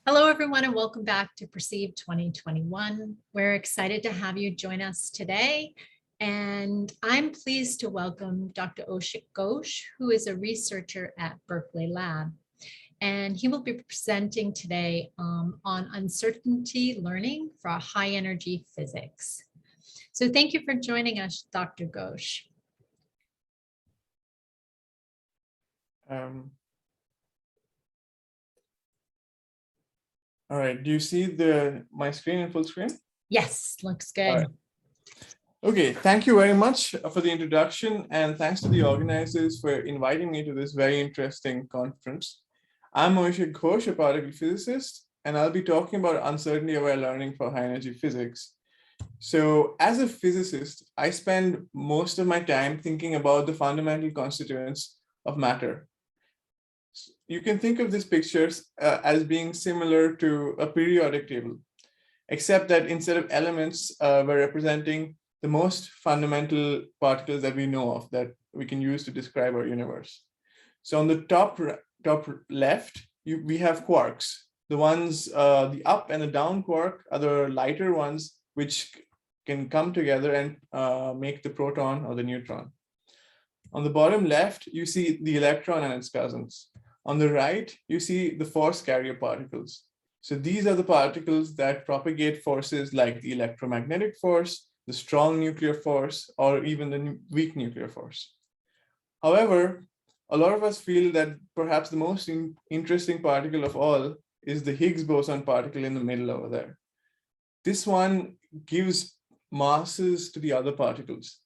Hello, everyone, and welcome back to Perceive 2021. We're excited to have you join us today. And I'm pleased to welcome Dr. Aishik Ghosh, who is a researcher at Berkeley Lab. And he will be presenting today on uncertainty learning for high energy physics. So thank you for joining us, Dr. Ghosh. All right, do you see my screen in full screen? Yes, looks good. All right. Okay, thank you very much for the introduction, and thanks to the organizers for inviting me to this very interesting conference. I'm Aishik Ghosh, a particle physicist, and I'll be talking about uncertainty-aware learning for high-energy physics. So as a physicist, I spend most of my time thinking about the fundamental constituents of matter. You can think of these pictures as being similar to a periodic table, except that instead of elements, we're representing the most fundamental particles that we know of that we can use to describe our universe. So on the top left, we have quarks. The ones, the up and the down quark are the lighter ones, which can come together and make the proton or the neutron. On the bottom left, you see the electron and its cousins. On the right, you see the force carrier particles. So these are the particles that propagate forces like the electromagnetic force, the strong nuclear force, or even the weak nuclear force. However, a lot of us feel that perhaps the most interesting particle of all is the Higgs boson particle in the middle over there. This one gives masses to the other particles.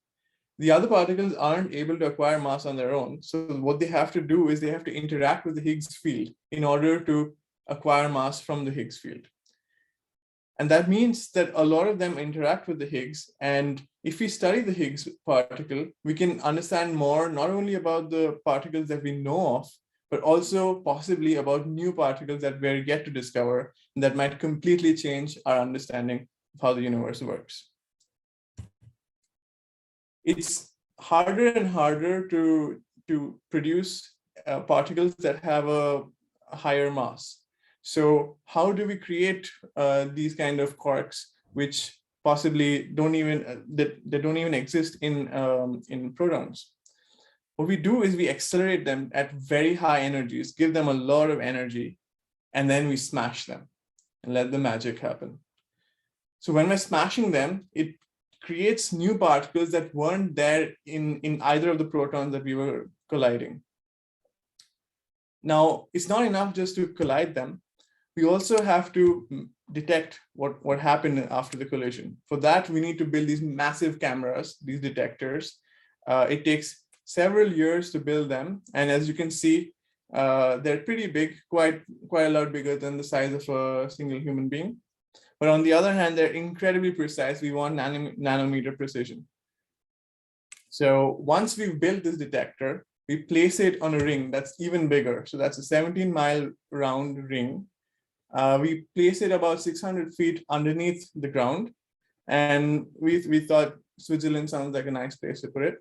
The other particles aren't able to acquire mass on their own. So what they have to do is they have to interact with the Higgs field in order to acquire mass from the Higgs field. And that means that a lot of them interact with the Higgs. And if we study the Higgs particle, we can understand more, not only about the particles that we know of, but also possibly about new particles that we're yet to discover and that might completely change our understanding of how the universe works. It's harder and harder to produce particles that have a higher mass. So how do we create these kind of quarks, which possibly don't even exist in protons? What we do is we accelerate them at very high energies, give them a lot of energy, and then we smash them and let the magic happen. So when we're smashing them, it creates new particles that weren't there in either of the protons that we were colliding. Now, it's not enough just to collide them. We also have to detect what happened after the collision. For that, we need to build these massive cameras, these detectors. It takes several years to build them. And as you can see, they're pretty big, quite a lot bigger than the size of a single human being. But on the other hand, they're incredibly precise. We want nanometer precision. So once we've built this detector, we place it on a ring that's even bigger. So that's a 17-mile round ring. We place it about 600 feet underneath the ground. And we thought Switzerland sounds like a nice place to put it.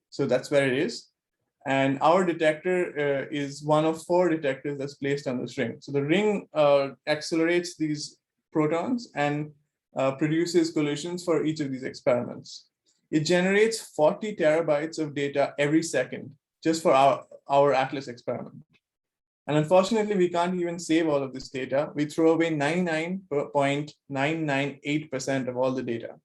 So that's where it is. And our detector is one of 4 detectors that's placed on this ring. So the ring accelerates these protons and produces collisions for each of these experiments. It generates 40 terabytes of data every second just for our Atlas experiment. And unfortunately, we can't even save all of this data. We throw away 99.998% of all the data.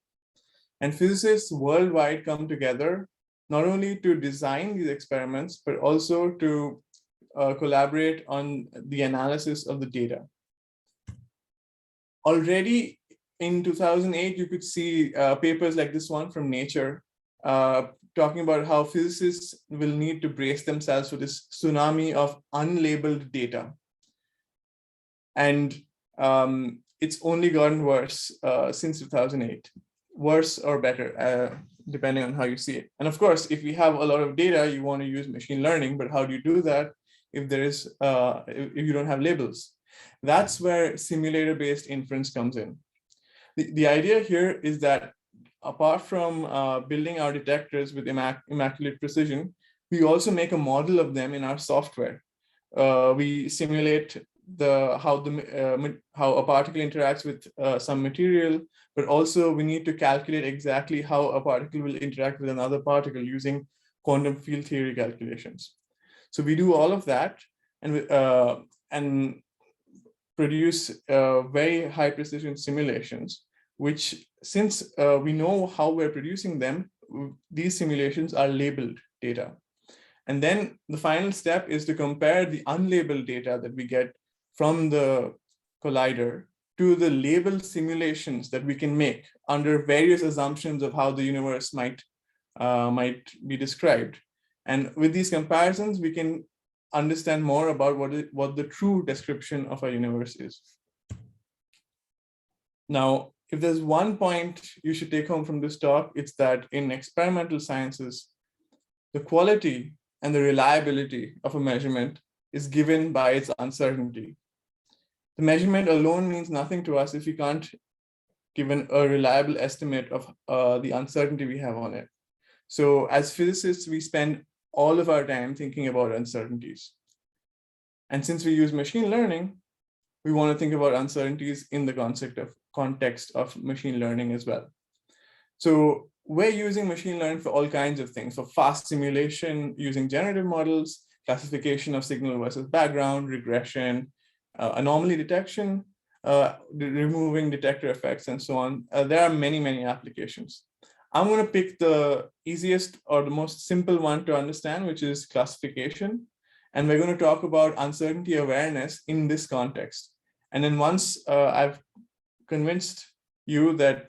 And physicists worldwide come together not only to design these experiments, but also to collaborate on the analysis of the data. Already in 2008, you could see papers like this one from Nature talking about how physicists will need to brace themselves for this tsunami of unlabeled data. And it's only gotten worse since 2008, worse or better, depending on how you see it. And of course, if we have a lot of data, you want to use machine learning, but how do you do that if you don't have labels? That's where simulator-based inference comes in. The idea here is that apart from building our detectors with immaculate precision, we also make a model of them in our software. We simulate how a particle interacts with some material, but also we need to calculate exactly how a particle will interact with another particle using quantum field theory calculations. So we do all of that and produce very high precision simulations, which since we know how we're producing them, these simulations are labeled data. And then the final step is to compare the unlabeled data that we get from the collider to the labeled simulations that we can make under various assumptions of how the universe might be described. And with these comparisons, we can understand more about what the true description of our universe is. Now, if there's one point you should take home from this talk, it's that in experimental sciences, the quality and the reliability of a measurement is given by its uncertainty. The measurement alone means nothing to us if we can't give a reliable estimate of the uncertainty we have on it. So as physicists, we spend all of our time thinking about uncertainties. And since we use machine learning, we want to think about uncertainties in the context of machine learning as well. So we're using machine learning for all kinds of things, for fast simulation using generative models, classification of signal versus background, regression, anomaly detection, removing detector effects, and so on. There are many, many applications. I'm going to pick the easiest or the most simple one to understand, which is classification. And we're going to talk about uncertainty awareness in this context. And then once I've convinced you that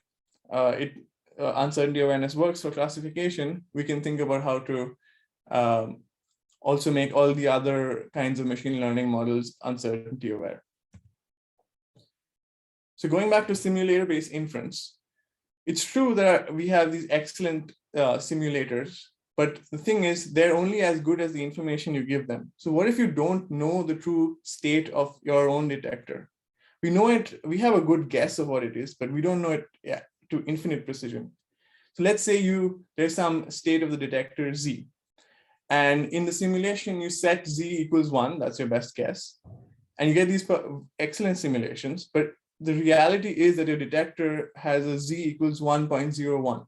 uncertainty awareness works for classification, we can think about how to also make all the other kinds of machine learning models uncertainty aware. So going back to simulator-based inference, it's true that we have these excellent simulators, but the thing is, they're only as good as the information you give them. So what if you don't know the true state of your own detector? We know it, we have a good guess of what it is, but we don't know it to infinite precision. So let's say there's some state of the detector Z. And in the simulation, you set Z equals 1, that's your best guess. And you get these excellent simulations, but the reality is that your detector has a Z equals 1.01.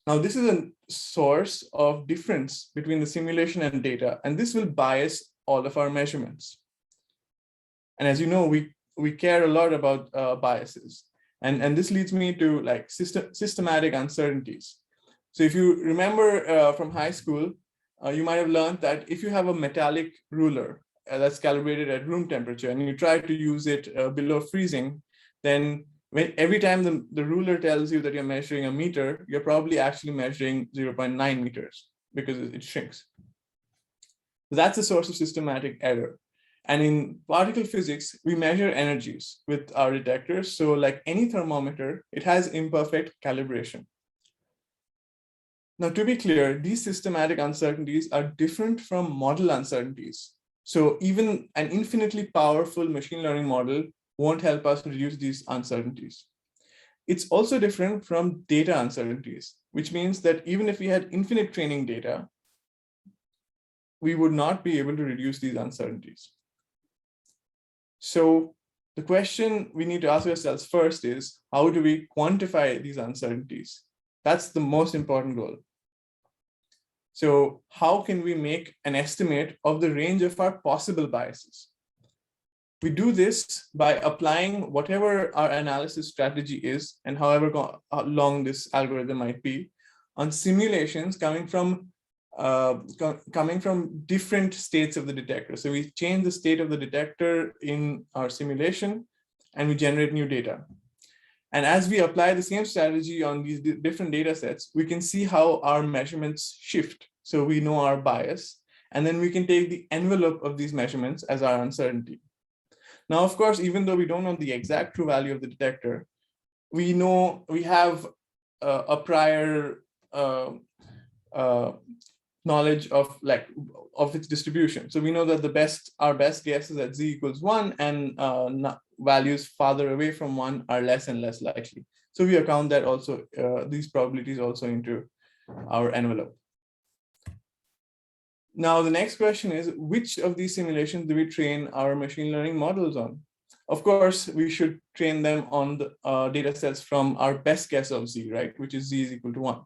Now, this is a source of difference between the simulation and data, and this will bias all of our measurements. And as you know, we care a lot about biases. And this leads me to like systematic uncertainties. So if you remember from high school, you might have learned that if you have a metallic ruler that's calibrated at room temperature and you try to use it below freezing, then every time the ruler tells you that you're measuring a meter, you're probably actually measuring 0.9 meters because it shrinks. So that's a source of systematic error. And in particle physics, we measure energies with our detectors. So like any thermometer, it has imperfect calibration. Now, to be clear, these systematic uncertainties are different from model uncertainties. So even an infinitely powerful machine learning model won't help us reduce these uncertainties. It's also different from data uncertainties, which means that even if we had infinite training data, we would not be able to reduce these uncertainties. So the question we need to ask ourselves first is, how do we quantify these uncertainties? That's the most important goal. So how can we make an estimate of the range of our possible biases? We do this by applying whatever our analysis strategy is and however long this algorithm might be on simulations coming from different states of the detector. So we change the state of the detector in our simulation and we generate new data. And as we apply the same strategy on these different data sets, we can see how our measurements shift. So we know our bias, and then we can take the envelope of these measurements as our uncertainty. Now, of course, even though we don't know the exact true value of the detector, we know we have a prior knowledge of its distribution. So we know that our best guess is that Z equals 1 and values farther away from 1 are less and less likely. So we account that also, these probabilities also into our envelope. Now, the next question is, which of these simulations do we train our machine learning models on? Of course, we should train them on the data sets from our best guess of z, right, which is z is equal to 1.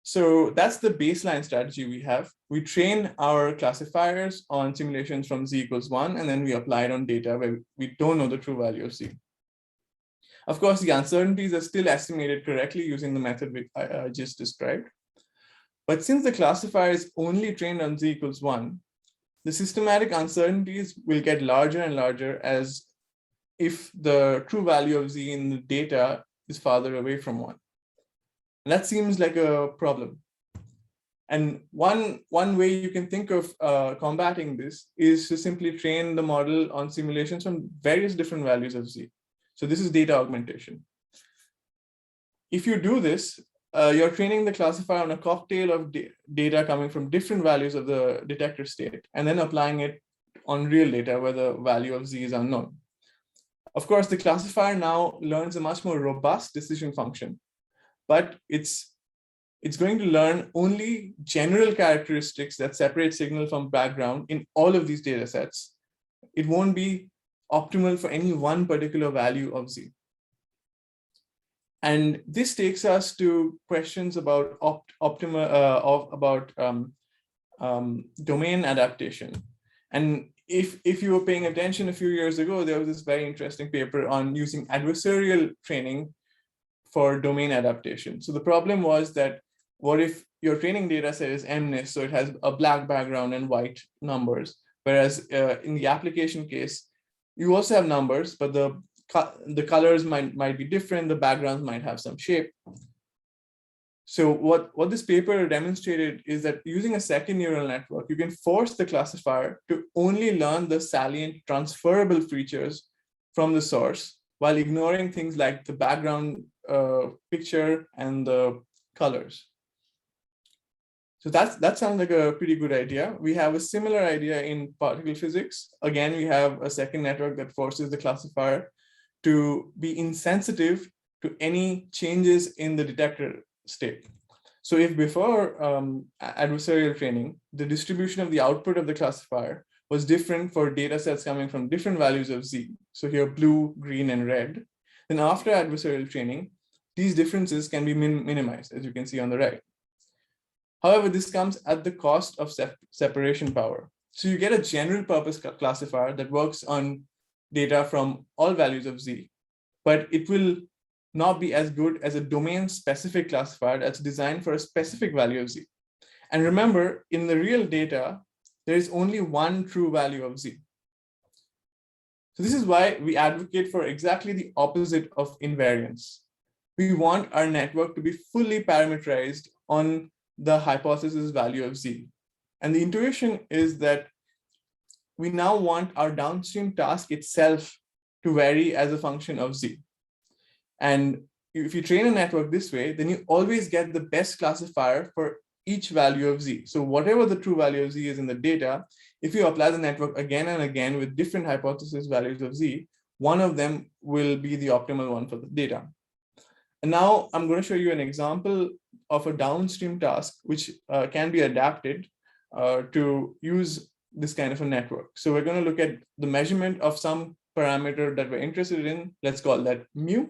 So that's the baseline strategy we have. We train our classifiers on simulations from z equals 1, and then we apply it on data where we don't know the true value of z. Of course, the uncertainties are still estimated correctly using the method I just described. But since the classifier is only trained on z equals 1, the systematic uncertainties will get larger and larger as if the true value of z in the data is farther away from 1. And that seems like a problem. And one way you can think of combating this is to simply train the model on simulations from various different values of z. So this is data augmentation. If you do this, you're training the classifier on a cocktail of data coming from different values of the detector state, and then applying it on real data where the value of z is unknown. Of course, the classifier now learns a much more robust decision function, but it's going to learn only general characteristics that separate signal from background in all of these data sets. It won't be optimal for any one particular value of z. And this takes us to questions about domain adaptation. And if you were paying attention a few years ago, there was this very interesting paper on using adversarial training for domain adaptation. So the problem was that, what if your training data set is MNIST, so it has a black background and white numbers, whereas in the application case, you also have numbers, but the colors might be different, the backgrounds might have some shape. So what this paper demonstrated is that using a second neural network, you can force the classifier to only learn the salient transferable features from the source while ignoring things like the background picture and the colors. So that sounds like a pretty good idea. We have a similar idea in particle physics. Again, we have a second network that forces the classifier to be insensitive to any changes in the detector state. So if before adversarial training, the distribution of the output of the classifier was different for data sets coming from different values of z, so here blue, green, and red, then after adversarial training, these differences can be minimized, as you can see on the right. However, this comes at the cost of separation power. So you get a general purpose classifier that works on data from all values of z, but it will not be as good as a domain-specific classifier that's designed for a specific value of z. And remember, in the real data, there is only one true value of z. So this is why we advocate for exactly the opposite of invariance. We want our network to be fully parameterized on the hypothesis value of z. And the intuition is that we now want our downstream task itself to vary as a function of z. And if you train a network this way, then you always get the best classifier for each value of z. So whatever the true value of z is in the data, if you apply the network again and again with different hypothesis values of z, one of them will be the optimal one for the data. And now I'm going to show you an example of a downstream task which can be adapted to use this kind of a network. So we're going to look at the measurement of some parameter that we're interested in. Let's call that mu.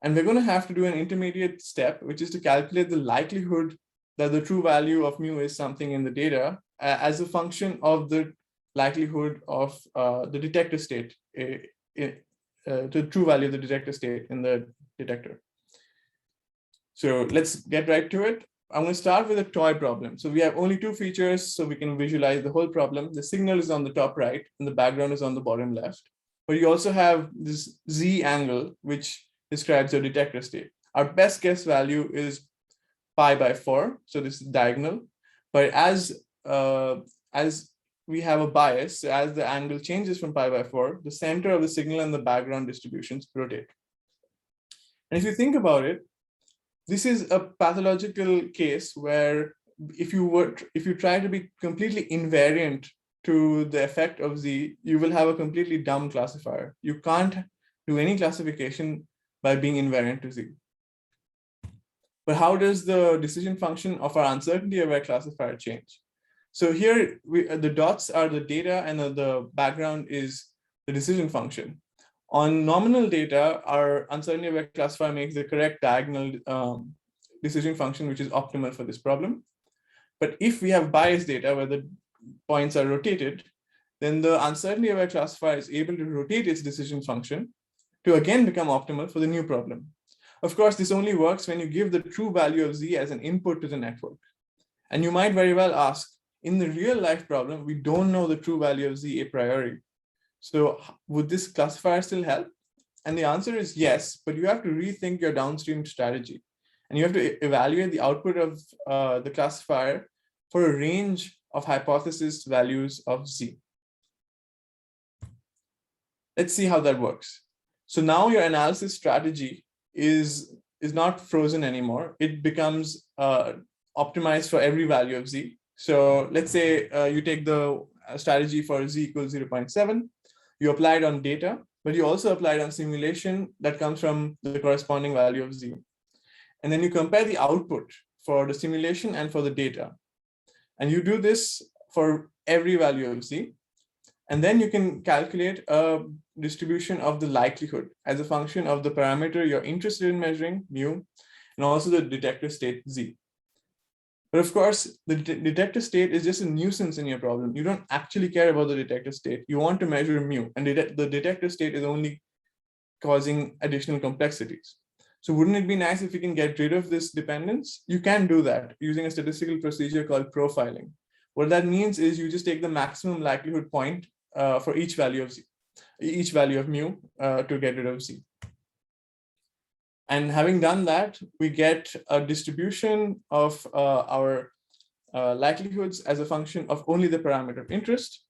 And we're going to have to do an intermediate step, which is to calculate the likelihood that the true value of mu is something in the data as a function of the likelihood of the detector state, the true value of the detector state in the detector. So let's get right to it. I'm going to start with a toy problem. So we have only two features, so we can visualize the whole problem. The signal is on the top right, and the background is on the bottom left. But you also have this z angle, which describes your detector state. Our best guess value is pi by 4, so this is diagonal. But as we have a bias, so as the angle changes from pi by 4, the center of the signal and the background distributions rotate. And if you think about it, this is a pathological case where if you try to be completely invariant to the effect of z, you will have a completely dumb classifier. You can't do any classification by being invariant to z. But how does the decision function of our uncertainty aware classifier change? So here, the dots are the data and the background is the decision function. On nominal data, our uncertainty aware classifier makes the correct diagonal decision function, which is optimal for this problem. But if we have biased data where the points are rotated, then the uncertainty aware classifier is able to rotate its decision function to again become optimal for the new problem. Of course, this only works when you give the true value of z as an input to the network. And you might very well ask, in the real life problem, we don't know the true value of z a priori. So would this classifier still help? And the answer is yes, but you have to rethink your downstream strategy. And you have to evaluate the output of the classifier for a range of hypothesis values of z. Let's see how that works. So now your analysis strategy is not frozen anymore. It becomes optimized for every value of z. So let's say you take the strategy for z equals 0.7. You apply it on data, but you also apply it on simulation that comes from the corresponding value of z. And then you compare the output for the simulation and for the data. And you do this for every value of z. And then you can calculate a distribution of the likelihood as a function of the parameter you're interested in measuring, mu, and also the detector state z. But of course, the detector state is just a nuisance in your problem. You don't actually care about the detector state. You want to measure mu, and the detector state is only causing additional complexities. So wouldn't it be nice if we can get rid of this dependence? You can do that using a statistical procedure called profiling. What that means is you just take the maximum likelihood point for each value of z, each value of mu to get rid of z. And having done that, we get a distribution of our likelihoods as a function of only the parameter of interest.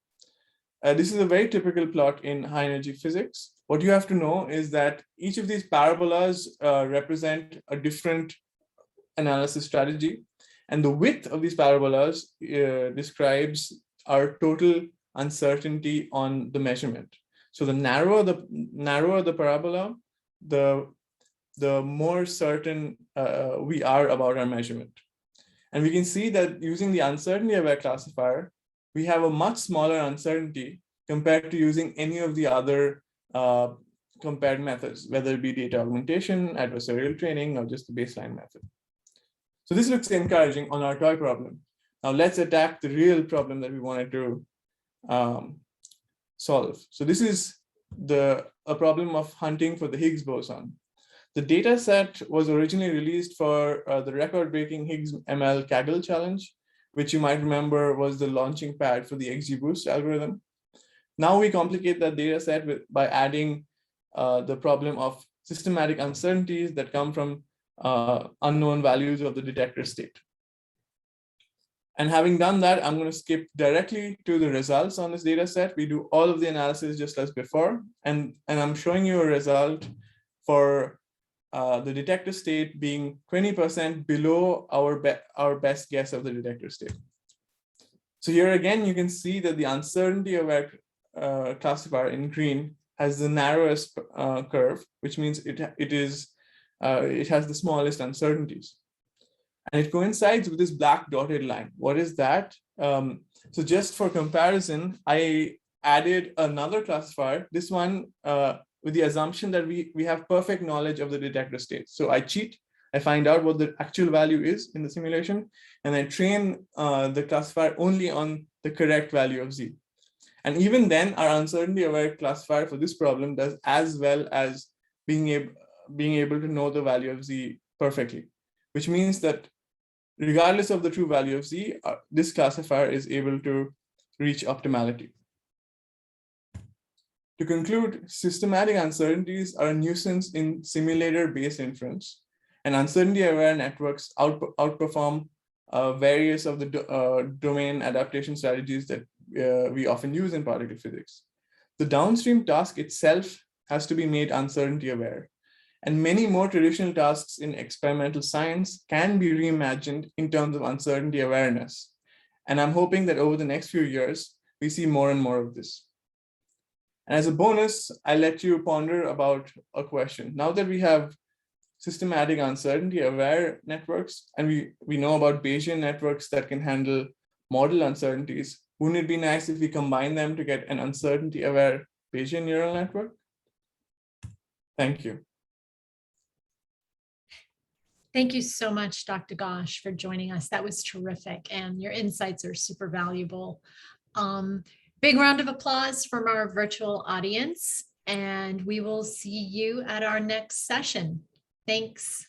This is a very typical plot in high energy physics. What you have to know is that each of these parabolas represent a different analysis strategy. And the width of these parabolas describes our total uncertainty on the measurement. So the narrower the parabola, the more certain we are about our measurement. And we can see that using the uncertainty aware classifier, we have a much smaller uncertainty compared to using any of the other compared methods, whether it be data augmentation, adversarial training, or just the baseline method. So this looks encouraging on our toy problem. Now let's attack the real problem that we wanted to solve. So this is a problem of hunting for the Higgs boson. The data set was originally released for the record-breaking Higgs ML Kaggle challenge, which you might remember was the launching pad for the XGBoost algorithm. Now we complicate that data set by adding the problem of systematic uncertainties that come from unknown values of the detector state. And having done that, I'm going to skip directly to the results on this data set. We do all of the analysis just as before, and I'm showing you a result for the detector state being 20% below our best guess of the detector state. So here again, you can see that the uncertainty aware classifier in green has the narrowest curve, which means it has the smallest uncertainties. And it coincides with this black dotted line. What is that? So just for comparison, I added another classifier, this one with the assumption that we have perfect knowledge of the detector state. So I cheat, I find out what the actual value is in the simulation, and I train the classifier only on the correct value of z. And even then, our uncertainty aware classifier for this problem does as well as being able to know the value of z perfectly, which means that regardless of the true value of z, this classifier is able to reach optimality. To conclude, systematic uncertainties are a nuisance in simulator-based inference, and uncertainty-aware networks outperform various of the domain adaptation strategies that we often use in particle physics. The downstream task itself has to be made uncertainty-aware, and many more traditional tasks in experimental science can be reimagined in terms of uncertainty awareness. And I'm hoping that over the next few years, we see more and more of this. And as a bonus, I let you ponder about a question. Now that we have systematic uncertainty aware networks, and we know about Bayesian networks that can handle model uncertainties, wouldn't it be nice if we combine them to get an uncertainty-aware Bayesian neural network? Thank you. Thank you so much, Dr. Ghosh, for joining us. That was terrific, and your insights are super valuable. Big round of applause from our virtual audience, and we will see you at our next session. Thanks.